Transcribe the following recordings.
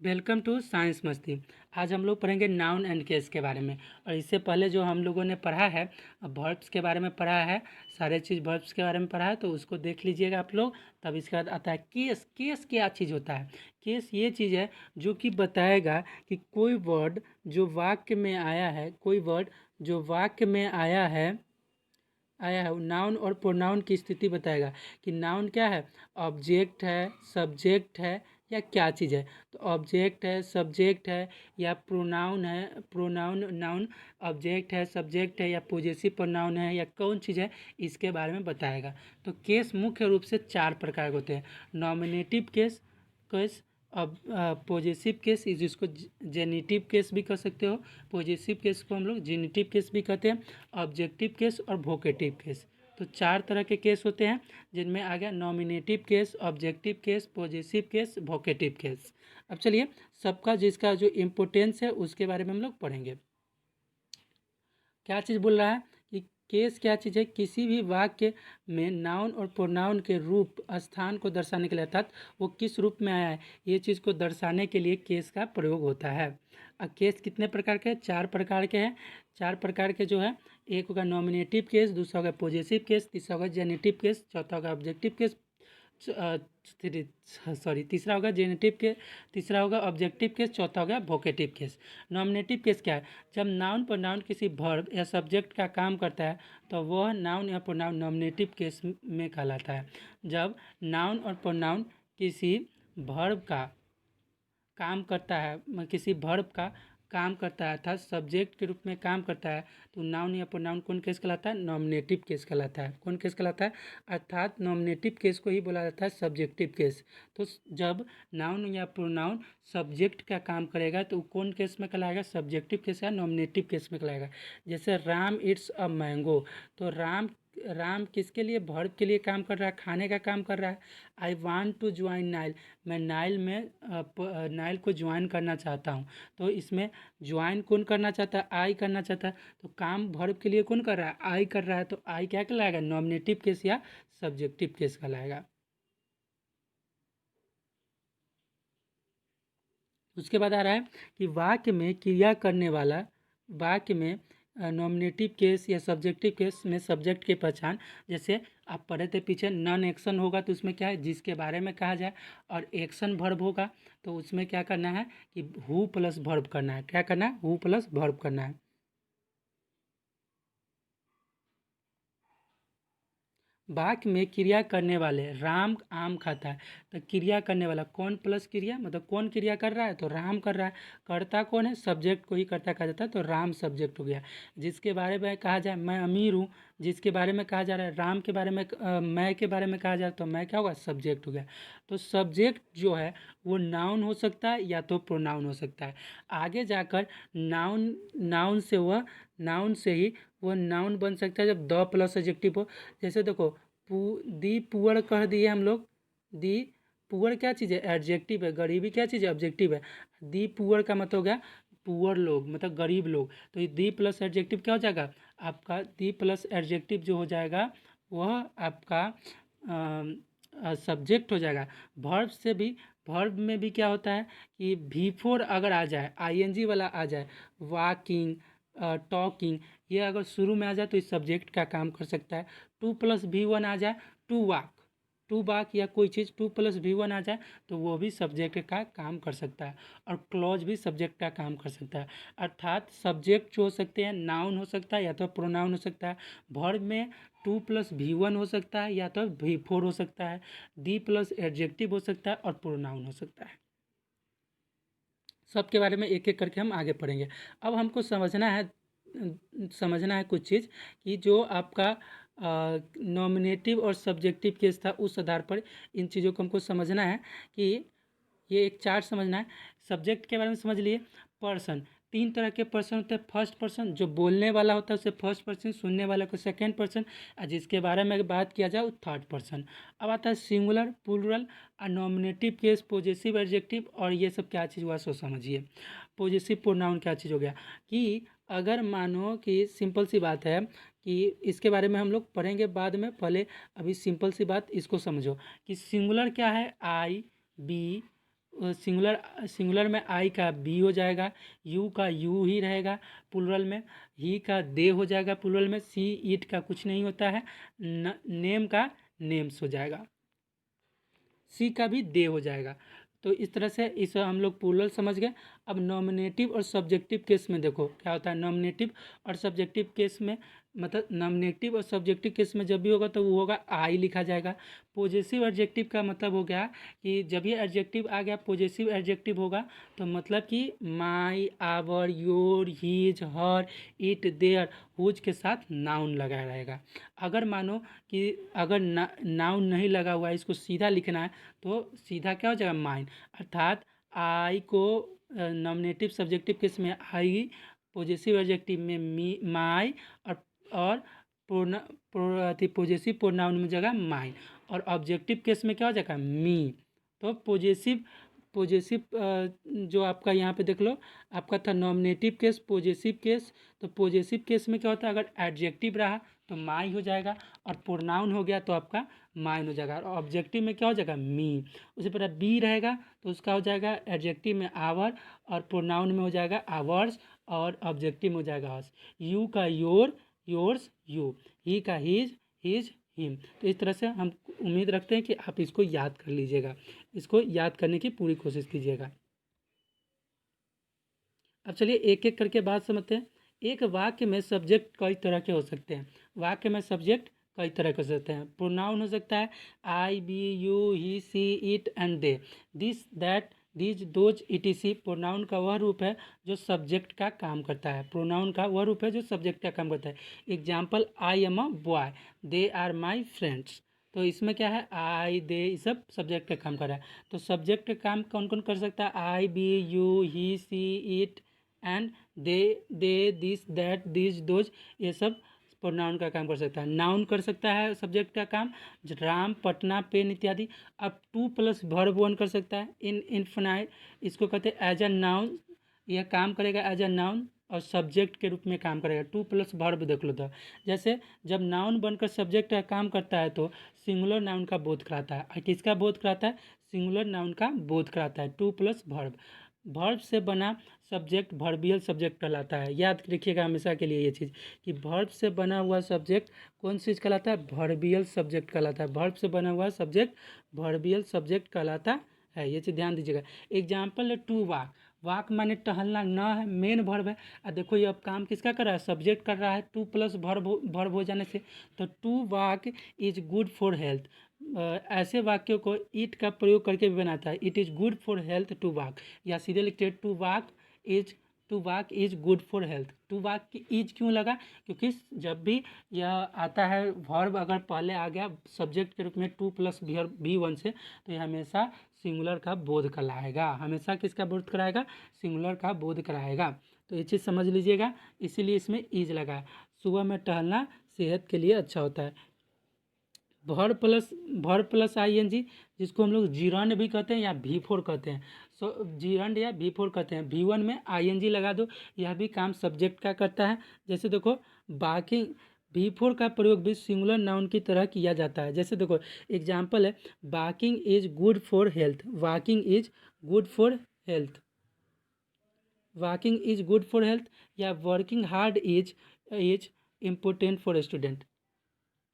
Welcome to science मस्ती। आज हम लोग पढ़ेंगे नाउन एंड केस के बारे में। और इससे पहले जो हम लोगों ने पढ़ा है वर्ब्स के बारे में पढ़ा है, सारे चीज़ वर्ब्स के बारे में पढ़ा है, तो उसको देख लीजिएगा आप लोग। तब इसके बाद आता है केस। केस क्या चीज़ होता है? केस ये चीज़ है जो कि बताएगा कि कोई वर्ड जो वाक्य में आया है, कोई वर्ड जो वाक्य में आया है नाउन और प्रोनाउन की स्थिति बताएगा कि नाउन क्या है, ऑब्जेक्ट है, सब्जेक्ट है, या क्या चीज़ है। तो ऑब्जेक्ट है, सब्जेक्ट है, या प्रोनाउन है, प्रोनाउन नाउन ऑब्जेक्ट है, सब्जेक्ट है, या पॉजेसिव प्रोनाउन है, या कौन चीज़ है, इसके बारे में बताएगा। तो केस मुख्य रूप से 4 प्रकार के होते हैं। नॉमिनेटिव केस, केस अब पॉजेसिव केस, जिसको जेनिटिव केस भी कह सकते हो। पॉजेसिव केस को हम लोग जेनिटिव केस भी कहते हैं, ऑब्जेक्टिव केस और वोकेटिव केस। तो 4 तरह के केस होते हैं, जिनमें आ गया nominative case, objective case, possessive case, vocative case. अब चलिए सबका जिसका जो इम्पोर्टेंस है उसके बारे में हम लोग पढ़ेंगे। क्या चीज़ बोल रहा है कि केस क्या चीज़ है? किसी भी वाक्य में नाउन और प्रोनाउन के रूप स्थान को दर्शाने के लिए, अर्थात वो किस रूप में आया है, ये चीज़ को दर्शाने के लिए केस का प्रयोग होता है। अब केस कितने प्रकार के हैं? 4 प्रकार के हैं। 4 प्रकार के जो है, एक होगा नॉमिनेटिव केस, दूसरा होगा पॉजेसिव केस, तीसरा होगा जेनेटिव केस, चौथा होगा ऑब्जेक्टिव केस, तीसरा होगा जेनेटिव केस, तीसरा होगा ऑब्जेक्टिव केस, चौथा होगा वोकेटिव केस। नॉमिनेटिव केस क्या है? जब नाउन प्रोनाउन किसी वर्ब या सब्जेक्ट का काम करता है तो वह नाउन या प्रोनाउन नॉमिनेटिव केस में कहलाता है। जब नाउन और प्रोनाउन किसी वर्ब का काम करता है, किसी वर्ब का काम करता है अर्थात सब्जेक्ट के रूप में काम करता है, तो नाउन या प्रोनाउन कौन केस कहलाता है? नॉमिनेटिव केस कहलाता है। कौन केस कहलाता है? अर्थात नॉमिनेटिव केस को ही बोला जाता है सब्जेक्टिव केस। तो जब नाउन या प्रोनाउन सब्जेक्ट का काम करेगा तो कौन केस में कहलाएगा? सब्जेक्टिव केस या नॉमिनेटिव केस में कहलाएगा। जैसे राम इट्स अ मैंगो, तो राम राम किसके लिए? वर्ब के लिए काम कर रहा है, खाने का काम कर रहा है। I want to join Nile, मैं नाइल को ज्वाइन करना चाहता हूँ। तो इसमें ज्वाइन कौन करना चाहता है? आई करना चाहता है। तो काम वर्ब के लिए कौन कर रहा है? आई कर रहा है। तो आई क्या कहलाएगा? नॉमिनेटिव केस या सब्जेक्टिव केस कहलाएगा। उसके बाद आ रहा है कि वाक्य में क्रिया करने वाला, वाक्य में नॉमिनेटिव केस या सब्जेक्टिव केस में सब्जेक्ट की पहचान। जैसे आप पढ़े थे पीछे, नॉन एक्शन होगा तो उसमें क्या है? जिसके बारे में कहा जाए। और एक्शन वर्ब होगा तो उसमें क्या करना है कि हु प्लस वर्ब करना है। क्या करना है? हु प्लस वर्ब करना है। वाक्य में क्रिया करने वाले, राम आम खाता है, तो क्रिया करने वाला कौन प्लस क्रिया, मतलब कौन क्रिया कर रहा है? तो राम कर रहा है। कर्ता कौन है? सब्जेक्ट को ही कर्ता कहा जाता है, तो राम सब्जेक्ट हो गया। जिसके बारे में कहा जाए मैं अमीर हूँ, जिसके बारे में कहा जा रहा है राम के बारे में, मैं के बारे में कहा जाए तो मैं क्या होगा? सब्जेक्ट हो गया। तो सब्जेक्ट जो है वो नाउन हो सकता है या तो प्रोनाउन हो सकता है। आगे जाकर नाउन नाउन से वह नाउन से ही वो नाउन बन सकता है जब द प्लस एडजेक्टिव हो। जैसे देखो, दी पुअर कह दिए हम लोग। दी पुअर क्या चीज़ है? एडजेक्टिव है। गरीबी क्या चीज़ है? ऑब्जेक्टिव है। दी पुअर का मतलब हो गया पुअर लोग, मतलब गरीब लोग। तो ये दी प्लस एडजेक्टिव क्या हो जाएगा? आपका दी प्लस एडजेक्टिव जो हो जाएगा वह आपका सब्जेक्ट हो जाएगा। वर्ब से भी, वर्ब में भी क्या होता है कि भी फोर अगर आ जाए, आईएनजी वाला आ जाए, वॉकिंग, टॉकिंग, ये अगर शुरू में आ जाए तो इस सब्जेक्ट का काम कर सकता है। 2+V1 आ जाए, टू वाक, टू वाक, या कोई चीज़ 2+V1 आ जाए तो वो भी सब्जेक्ट का काम कर सकता है। और क्लॉज भी सब्जेक्ट का काम कर सकता है। अर्थात सब्जेक्ट जो हो सकते हैं, नाउन हो सकता है या तो प्रोनाउन हो सकता है। वर्ब में 2+V1 हो सकता है या तो V4 हो सकता है। दी प्लस एडजेक्टिव हो सकता है और प्रोनाउन हो सकता है। सबके बारे में एक एक करके हम आगे पढ़ेंगे। अब हमको समझना है कुछ चीज़ कि जो आपका नॉमिनेटिव और सब्जेक्टिव केस था, उस आधार पर इन चीज़ों को हमको समझना है कि ये एक चार्ट समझना है। सब्जेक्ट के बारे में समझ लिए। पर्सन, 3 तरह के पर्सन होते हैं। फर्स्ट पर्सन जो बोलने वाला होता है उसे फर्स्ट पर्सन, सुनने वाले को सेकंड पर्सन, और जिसके बारे में बात किया जाए वो थर्ड पर्सन। अब आता है singular, plural, nominative case, possessive adjective, और ये सब क्या चीज़ हुआ सो समझिए। पॉजेसिव प्रोनाउन क्या चीज़ हो गया कि अगर मानो कि सिंपल सी बात है कि इसके बारे में हम लोग पढ़ेंगे बाद में, पहले अभी सिंपल सी बात इसको समझो कि सिंगुलर क्या है? आई, बी, सिंगुलर में आई का बी हो जाएगा, यू का यू ही रहेगा प्लूरल में, ही का दे हो जाएगा प्लूरल में, सी इट का कुछ नहीं होता है, नेम का नेम्स हो जाएगा, सी का भी दे हो जाएगा। तो इस तरह से इस हम लोग प्लूरल समझ गए। अब नॉमिनेटिव और सब्जेक्टिव केस में देखो क्या होता है। नॉमिनेटिव और सब्जेक्टिव केस में मतलब नॉमिनेटिव और सब्जेक्टिव केस में जब भी होगा तो वो होगा आई लिखा जाएगा। पॉजेसिव एडजेक्टिव का मतलब हो गया कि जब ये एडजेक्टिव आ गया पॉजेसिव एडजेक्टिव होगा तो मतलब कि my, our, your, his, her, it, their, whose के साथ नाउन लगा रहेगा। अगर मानो कि अगर नाउन नहीं लगा हुआ है, इसको सीधा लिखना है तो सीधा क्या हो जाएगा माइन, अर्थात आई को नॉमिनेटिव सब्जेक्टिव केस में आई, पॉजेसिव एडजेक्टिव में मी माई, और पॉजेसिव प्रोनाउन में जगह माइन, और ऑब्जेक्टिव केस में क्या हो जाएगा मी। तो पॉजेसिव जो आपका यहाँ पे देख लो आपका था नॉमिनेटिव केस, पॉजेसिव केस। तो पॉजेसिव केस में क्या होता है, अगर एडजेक्टिव रहा तो माई हो जाएगा, और प्रोनाउन हो गया तो आपका माइन हो जाएगा, और ऑब्जेक्टिव में क्या हो जाएगा मी। उसी तरह बी रहेगा तो उसका हो जाएगा एडजेक्टिव में आवर, और प्रोनाउन में हो जाएगा आवर्स, और ऑब्जेक्टिव में हो जाएगा हर्स। यू का योर, योर्स, यू, ही का हीज, हिम। तो इस तरह से हम उम्मीद रखते हैं कि आप इसको याद कर लीजिएगा, इसको याद करने की पूरी कोशिश कीजिएगा। अब चलिए एक एक करके बात समझते हैं। एक वाक्य में सब्जेक्ट कई तरह के हो सकते हैं। वाक्य में सब्जेक्ट कई तरह के हो सकते हैं। प्रोनाउन हो सकता है I, we, you, he, she, it and they, this, that, these, those, etc. Pronoun का वह रूप है जो सब्जेक्ट का काम करता है। प्रोनाउन का वह रूप है जो सब्जेक्ट का काम करता है। Example, I am a boy, they are my friends. तो इसमें क्या है, आई, दे, ये सब सब्जेक्ट का काम कर रहा है। तो सब्जेक्ट का काम कौन कौन कर सकता है, I, we, you, he, she, it and they, this, that, this, those, ये सब प्रोनाउन का काम कर सकता है। नाउन कर सकता है सब्जेक्ट का काम, राम, पटना, पेन इत्यादि। अब टू प्लस वर्ब वन कर सकता है, इनफिनाइट, इसको कहते हैं एज अ नाउन। यह काम करेगा एज अ नाउन और सब्जेक्ट के रूप में काम करेगा। टू प्लस वर्ब देख लो तो जैसे जब नाउन बनकर सब्जेक्ट का काम करता है तो सिंगुलर नाउन का बोध कराता है। और किसका बोध कराता है, सिंगुलर नाउन का बोध कराता है। टू प्लस वर्ब, वर्ब से बना सब्जेक्ट वर्बियल सब्जेक्ट कहलाता है। याद रखिएगा हमेशा के लिए ये चीज़ कि वर्ब से बना हुआ सब्जेक्ट कौन चीज़ कहलाता है, वर्बियल सब्जेक्ट कहलाता है। वर्ब से बना हुआ सब्जेक्ट वर्बियल सब्जेक्ट कहलाता है, ये चीज़ ध्यान दीजिएगा। एग्जाम्पल है टू वॉक, वॉक माने टहलना, न है मेन वर्ब है। और देखो ये अब काम किसका कर रहा है, सब्जेक्ट कर रहा है। टू प्लस वर्ब हो जाने से तो to walk is good for health. ऐसे वाक्यों को इट का प्रयोग करके भी बनाता है। It is good for health to walk, या सीधे लिखते to walk is, to walk is good for health. To walk की इज क्यों लगा, क्योंकि जब भी यह आता है वर्ब अगर पहले आ गया सब्जेक्ट के रूप में टू प्लस भी वन से तो यह हमेशा सिंगुलर का बोध कराएगा। हमेशा किसका बोध कराएगा, सिंगुलर का बोध कराएगा। तो ये चीज़ समझ लीजिएगा, इसीलिए इसमें इज लगा है। सुबह में टहलना सेहत के लिए अच्छा होता है। भर प्लस आई एन जी, जिसको हम लोग जीरंड भी कहते हैं या भी फोर कहते हैं। सो जीरंड या भी फोर कहते हैं। भी वन में आई एन जी लगा दो, यह भी काम सब्जेक्ट का करता है। जैसे देखो बाकी भी फोर का प्रयोग भी सिंगुलर नाउन की तरह किया जाता है। जैसे देखो एग्जाम्पल है walking is good for health, walking is good for health, walking is good for health, या working hard is important for student.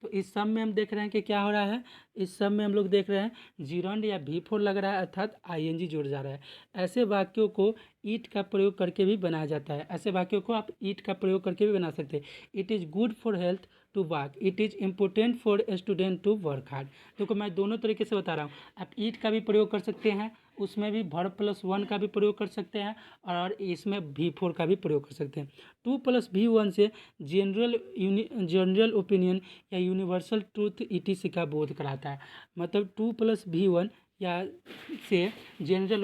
तो इस सब में हम देख रहे हैं कि क्या हो रहा है, इस सब में हम लोग देख रहे हैं जीरंड या भी फोर लग रहा है अर्थात आईएनजी जुड़ जा रहा है। ऐसे वाक्यों को ईट का प्रयोग करके भी बनाया जाता है। ऐसे वाक्यों को आप ईट का प्रयोग करके भी बना सकते हैं। It is good for health to walk, it is important for student to work hard. देखो मैं दोनों तरीके से बता रहा हूँ। आप ईट का भी प्रयोग कर सकते हैं, उसमें भी वर्ब प्लस वन का भी प्रयोग कर सकते हैं, और इसमें भी फोर का भी प्रयोग कर सकते हैं। टू प्लस भी वन से जनरल ओपिनियन या यूनिवर्सल ट्रूथ ईटीसी का बोध कराता है। मतलब टू प्लस भी वन या से जनरल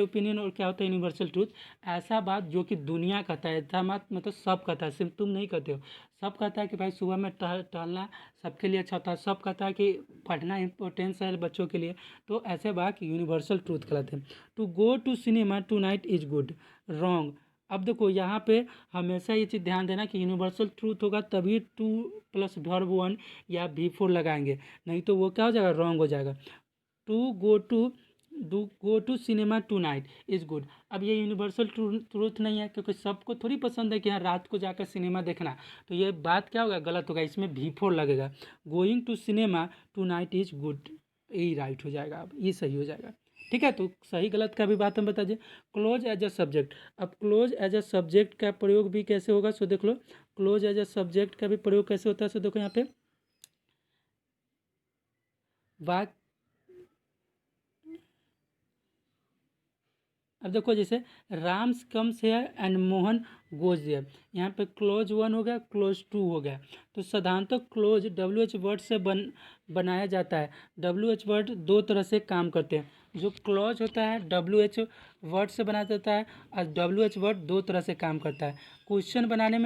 ओपिनियन और क्या होता है यूनिवर्सल ट्रूथ, ऐसा बात जो कि दुनिया कहता है, ऐसा मत मतलब सब कहता है, सिर्फ तुम नहीं कहते हो। सब कहता है कि भाई सुबह में टहलना सबके लिए अच्छा होता है। सब कहता है कि पढ़ना इंपॉर्टेंस है बच्चों के लिए। तो ऐसे बात यूनिवर्सल ट्रूथ कहलाते हैं। To go to cinema tonight is good, wrong. अब देखो यहाँ पे हमेशा ये चीज़ ध्यान देना कि यूनिवर्सल ट्रूथ होगा तभी टू प्लस वर्ब वन या भी फोर लगाएंगे, नहीं तो वो क्या हो जाएगा, रॉन्ग हो जाएगा। To go to go to cinema tonight is good. अब ये यूनिवर्सल ट्रूथ नहीं है, क्योंकि सबको थोड़ी पसंद है कि हाँ रात को जाकर सिनेमा देखना, तो ये बात क्या होगा, गलत होगा, इसमें V4 लगेगा। Going to cinema tonight is good, यही राइट हो जाएगा, अब ये सही हो जाएगा। ठीक है, तो सही गलत का भी बात हम बता दें। क्लोज एज अ सब्जेक्ट, अब क्लोज एज अ सब्जेक्ट का प्रयोग भी कैसे होगा, सो देख लो। क्लोज एज अ सब्जेक्ट का भी प्रयोग कैसे होता है, सो देखो यहाँ पे बात। अब देखो जैसे Ram's comes here and Mohan goes there, यहाँ पे क्लोज 1 हो गया, क्लोज 2 हो गया। तो साधारणतः क्लोज WH वर्ड से बनाया जाता है। WH वर्ड दो तरह से काम करते हैं। जो क्लोज होता है WH वर्ड से बनाया जाता है, और WH वर्ड दो तरह से काम करता है। क्वेश्चन बनाने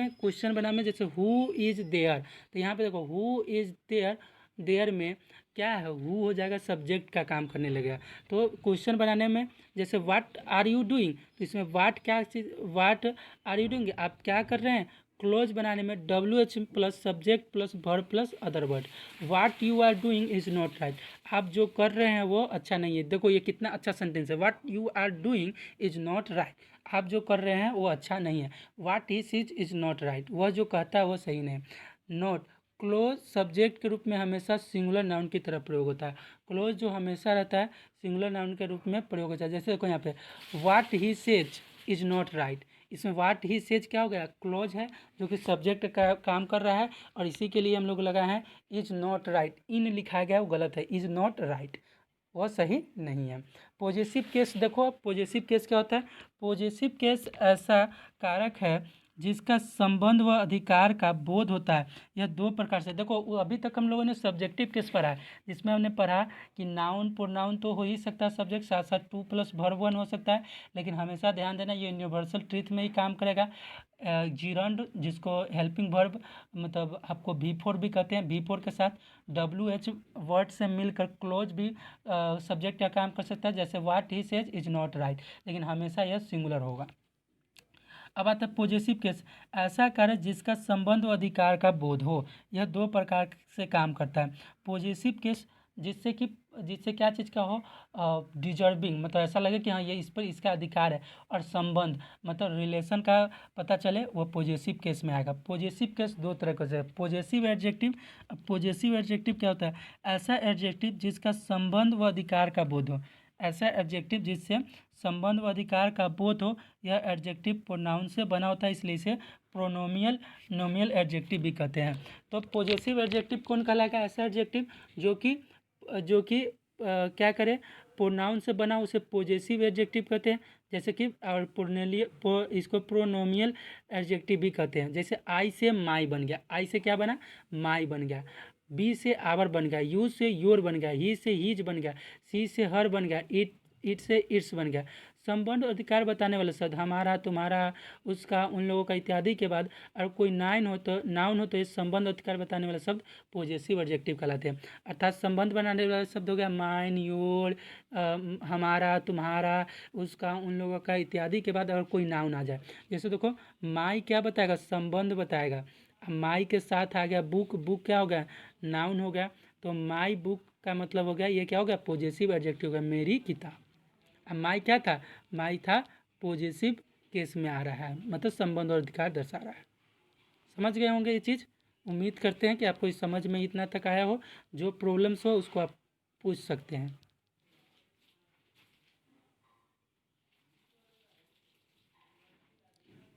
में जैसे हु इज़ देयर, तो यहाँ पे देखो हु इज़ देयर, देयर में क्या है, हु हो जाएगा, सब्जेक्ट का काम करने लगेगा। तो क्वेश्चन बनाने में जैसे व्हाट आर यू डूइंग, तो इसमें व्हाट क्या चीज़, व्हाट आर यू डूइंग, आप क्या कर रहे हैं। क्लोज बनाने में WH plus subject plus verb plus other word. What you are doing is not right, आप जो कर रहे हैं वो अच्छा नहीं है। देखो ये कितना अच्छा सेंटेंस है, what you are doing is not right, आप जो कर रहे हैं वो अच्छा नहीं है। What he is not right, वह जो कहता है वो सही नहीं। नोट, क्लोज सब्जेक्ट के रूप में हमेशा सिंगुलर नाउन की तरह प्रयोग होता है। क्लोज जो हमेशा रहता है सिंगुलर नाउन के रूप में प्रयोग होता है। जैसे देखो यहाँ पे what he says is not right, इसमें व्हाट ही सेज क्या हो गया, क्लोज है जो कि सब्जेक्ट का काम कर रहा है, और इसी के लिए हम लोग लगा है इज़ नॉट राइट, इन लिखा गया वो गलत है, इज़ नॉट राइट, वह सही नहीं है। पॉजिटिव केस देखो, पॉजिटिव केस क्या होता है। पॉजिटिव केस ऐसा कारक है जिसका संबंध व अधिकार का बोध होता है। यह दो प्रकार से, देखो अभी तक हम लोगों ने सब्जेक्टिव केस पढ़ा है, जिसमें हमने पढ़ा कि नाउन प्रोनाउन तो हो ही सकता है सब्जेक्ट, साथ साथ 2 प्लस वर्ब 1 हो सकता है, लेकिन हमेशा ध्यान देना ये यूनिवर्सल ट्रूथ में ही काम करेगा। जीरंड जिसको हेल्पिंग वर्ब मतलब आपको V4 भी कहते हैं, V4 के साथ WH वर्ड से मिलकर क्लोज भी सब्जेक्ट का काम कर सकता है। जैसे what he says is not right, लेकिन हमेशा यह सिंगुलर होगा। अब आता है पॉजिटिव केस, ऐसा कार्य जिसका संबंध व अधिकार का बोध हो। यह दो प्रकार से काम करता है। पॉजिटिव केस जिससे क्या चीज़ का हो, डिजर्विंग, मतलब ऐसा लगे कि हाँ ये इस पर इसका अधिकार है, और संबंध मतलब रिलेशन का पता चले, वो पॉजिटिव केस में आएगा। पॉजिटिव केस दो तरह के होते हैं, पॉजिटिव एडजेक्टिव। पॉजिटिव एडजेक्टिव क्या होता है, ऐसा एडजेक्टिव जिसका संबंध व अधिकार का बोध हो। ऐसा एडजेक्टिव जिससे संबंध व अधिकार का बोध हो, यह एडजेक्टिव प्रोनाउन से बना होता है, इसलिए इसे प्रोनोमियल नोमियल एडजेक्टिव भी कहते हैं। तो पॉजिटिव एडजेक्टिव कौन कहलाएगा, ऐसा एडजेक्टिव जो कि क्या करे, प्रोनाउन से बना, उसे पॉजिटिव एडजेक्टिव कहते हैं। जैसे कि और इसको प्रोनोमियल एडजेक्टिव भी कहते हैं। जैसे आई से माई बन गया, आई से क्या बना, माई बन गया। बी से आवर बन गया, यू से योर बन गया, ही से हीज बन गया, सी से हर बन गया, इट से इट्स बन गया। संबंध अधिकार बताने वाले शब्द हमारा, तुम्हारा, उसका, उन लोगों का इत्यादि के बाद अगर कोई नाउन हो तो इस संबंध अधिकार बताने वाले शब्द पॉजिटिव एडजेक्टिव कहलाते हैं। अर्थात संबंध बनाने वाले शब्द हो गया माइन, योर, हमारा, तुम्हारा, उसका, उन लोगों का इत्यादि के बाद अगर कोई नाउन आ जाए। जैसे देखो माई क्या बताएगा, संबंध बताएगा। माई के साथ आ गया बुक, बुक क्या हो गया, नाउन हो गया। तो माई बुक का मतलब हो गया, ये क्या हो गया, पॉजिटिव एडजेक्टिव हो गया, मेरी किताब। अब माई क्या था, माई था पॉजिटिव केस में आ रहा है, मतलब संबंध और अधिकार दर्शा रहा है। समझ गए होंगे ये चीज़। उम्मीद करते हैं कि आपको इस समझ में इतना तक आया हो। जो प्रॉब्लम्स हो उसको आप पूछ सकते हैं।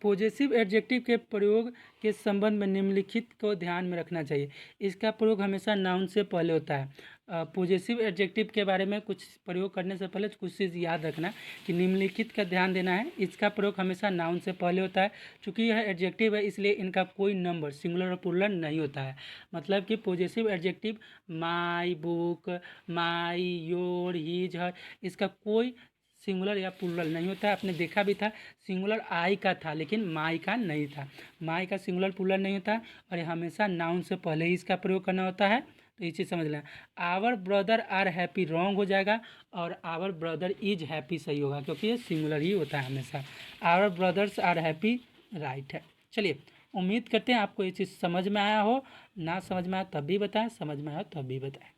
पॉजिटिव एडजेक्टिव के प्रयोग के संबंध में निम्नलिखित को ध्यान में रखना चाहिए। इसका प्रयोग हमेशा नाउन से पहले होता है। पॉजिटिव एडजेक्टिव के बारे में कुछ प्रयोग करने से पहले कुछ चीज़ याद रखना कि निम्नलिखित का ध्यान देना है। इसका प्रयोग हमेशा नाउन से पहले होता है। चूँकि यह एडजेक्टिव है इसलिए इनका कोई नंबर सिंगुलर और प्लूरल नहीं होता है। मतलब कि positive adjective my book, my, your, his, her, इसका कोई सिंगुलर या प्लूरल नहीं होता है। आपने देखा भी था सिंगुलर आई का था लेकिन माई का नहीं था। माई का सिंगुलर प्लूरल नहीं होता और ये हमेशा नाउन से पहले ही इसका प्रयोग करना होता है। तो ये चीज़ समझ लें। Our brother are happy wrong हो जाएगा और आवर ब्रदर इज हैप्पी सही होगा, क्योंकि ये सिंगुलर ही होता है हमेशा। Our brothers are happy right है। चलिए, उम्मीद करते हैं आपको ये चीज़ समझ में आया हो। ना समझ में आया तब भी बताएं, समझ में आया तब भी बताएं।